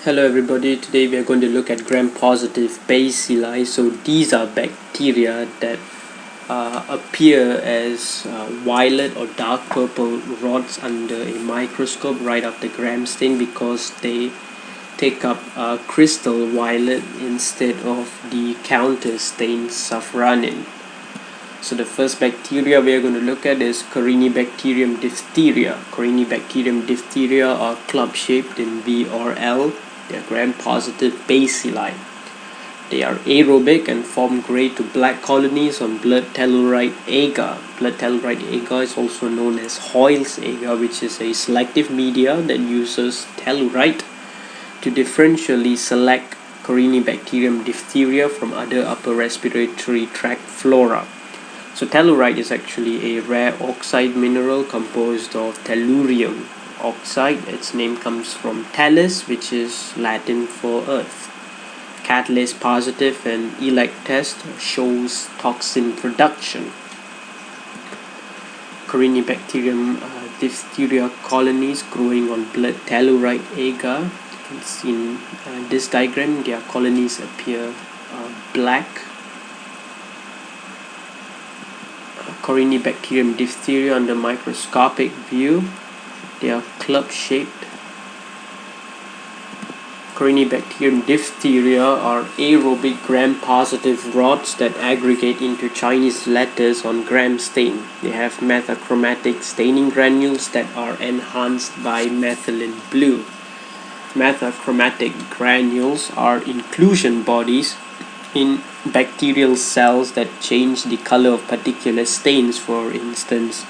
Hello everybody, today we are going to look at gram-positive bacilli. So these are bacteria that appear as violet or dark purple rods under a microscope right after gram stain because they take up crystal violet instead of the counter stain safranin. So the first bacteria we are going to look at is Corynebacterium diphtheria. Corynebacterium diphtheria are club-shaped in V or L. They are gram-positive bacilli. They are aerobic and form grey to black colonies on blood telluride agar. Blood telluride agar is also known as Hoyle's agar, which is a selective media that uses telluride to differentially select Corynebacterium diphtheria from other upper respiratory tract flora. So telluride is actually a rare oxide mineral composed of tellurium oxide. Its name comes from tellus, which is Latin for earth. Catalase positive and ELEC test shows toxin production. Corynebacterium diphtheria colonies growing on blood telluride agar. You can see in this diagram their colonies appear black. Corynebacterium diphtheria under microscopic view, they are club-shaped. Corynebacterium diphtheria are aerobic gram-positive rods that aggregate into Chinese letters on gram stain. They have methachromatic staining granules that are enhanced by methylene blue. Methachromatic granules are inclusion bodies in bacterial cells that change the color of particular stains. For instance,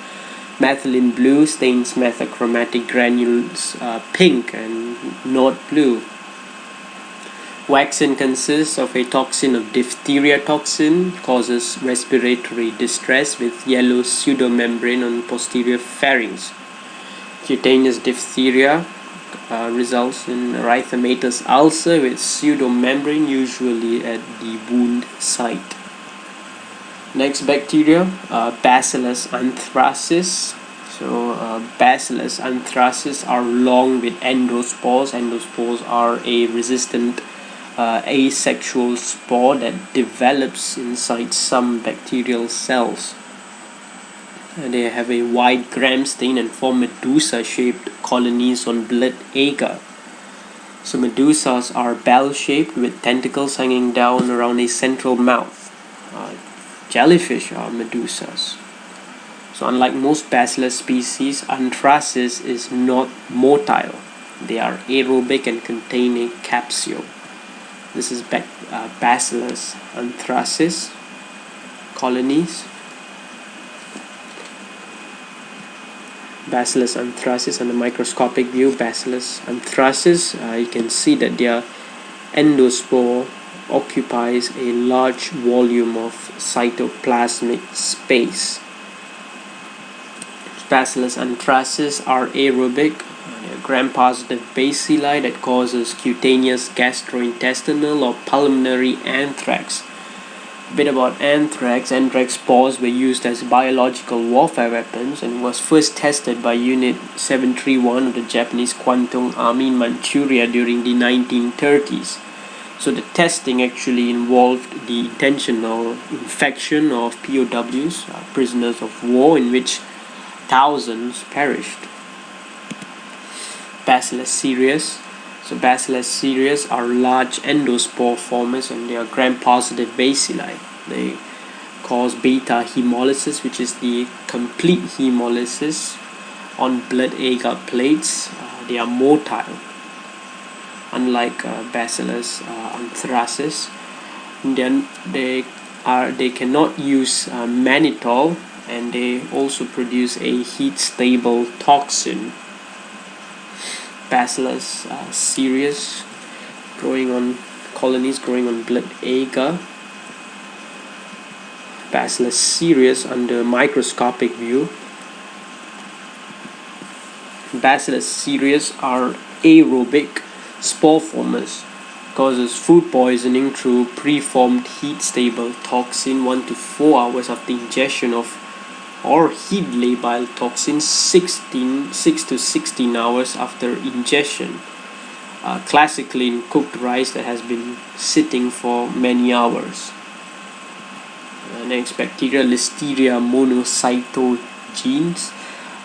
methylene blue stains methachromatic granules pink and not blue. Waxin consists of a toxin of diphtheria toxin, causes respiratory distress with yellow pseudomembrane on posterior pharynx. Cutaneous diphtheria results in erythematous ulcer with pseudomembrane usually at the wound site. Next bacteria, Bacillus anthracis. So Bacillus anthracis are long with endospores. Endospores are a resistant asexual spore that develops inside some bacterial cells. They have a wide gram stain and form medusa-shaped colonies on blood agar. So medusas are bell-shaped with tentacles hanging down around a central mouth. Jellyfish are medusas. So unlike most Bacillus species, anthracis is not motile. They are aerobic and contain a capsule. This is Bacillus anthracis colonies. Bacillus anthracis under microscopic view. Bacillus anthracis, you can see that their endospore occupies a large volume of cytoplasmic space. Bacillus anthracis are aerobic, gram-positive bacilli that causes cutaneous gastrointestinal or pulmonary anthrax. A bit about anthrax. Anthrax spores were used as biological warfare weapons and was first tested by Unit 731 of the Japanese Kwantung Army in Manchuria during the 1930s. So the testing actually involved the intentional infection of POWs, prisoners of war, in which thousands perished. Bacillus cereus. So Bacillus cereus are large endospore formers and they are gram-positive bacilli. They cause beta hemolysis, which is the complete hemolysis on blood agar plates. They are motile. Unlike Bacillus anthracis, they cannot use mannitol, and they also produce a heat-stable toxin. Bacillus cereus colonies growing on blood agar. Bacillus cereus under microscopic view. Bacillus cereus are aerobic spore formers, causes food poisoning through preformed heat-stable toxin 1 to 4 hours after ingestion of or heat labile toxin 6 to 16 hours after ingestion. classically in cooked rice that has been sitting for many hours. Next, bacteria Listeria monocytogenes.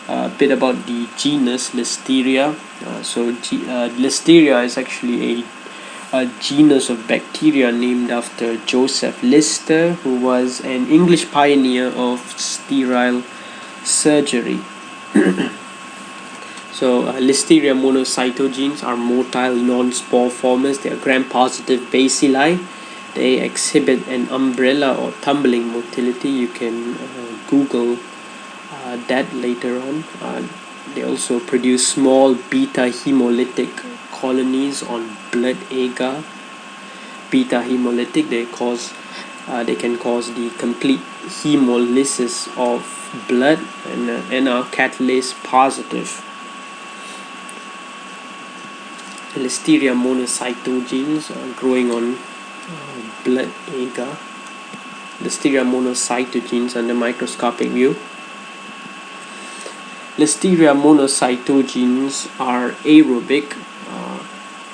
A bit about the genus Listeria. Listeria is actually a genus of bacteria named after Joseph Lister, who was an English pioneer of sterile surgery. Listeria monocytogenes are motile non-spore formers. They are gram-positive bacilli. They exhibit an umbrella or tumbling motility. You can Google that later on. They also produce small beta hemolytic colonies on blood agar. Beta hemolytic, they can cause the complete hemolysis of blood and are catalase positive. Listeria monocytogenes are growing on blood agar. Listeria monocytogenes under microscopic view. Listeria monocytogenes are aerobic,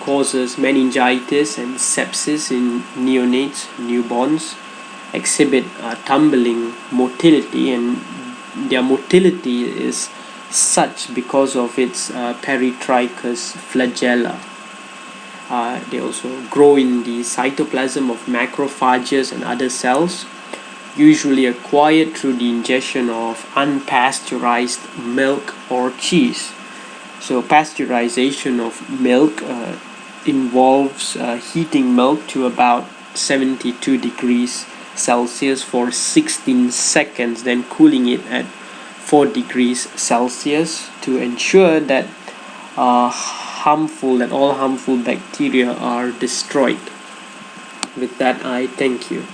causes meningitis and sepsis in neonates, newborns, exhibit tumbling motility, and their motility is such because of its peritrichous flagella. They also grow in the cytoplasm of macrophages and other cells, usually acquired through the ingestion of unpasteurized milk or cheese. So pasteurization of milk involves heating milk to about 72 degrees Celsius for 16 seconds, then cooling it at 4 degrees Celsius to ensure that all harmful bacteria are destroyed. With that, I thank you.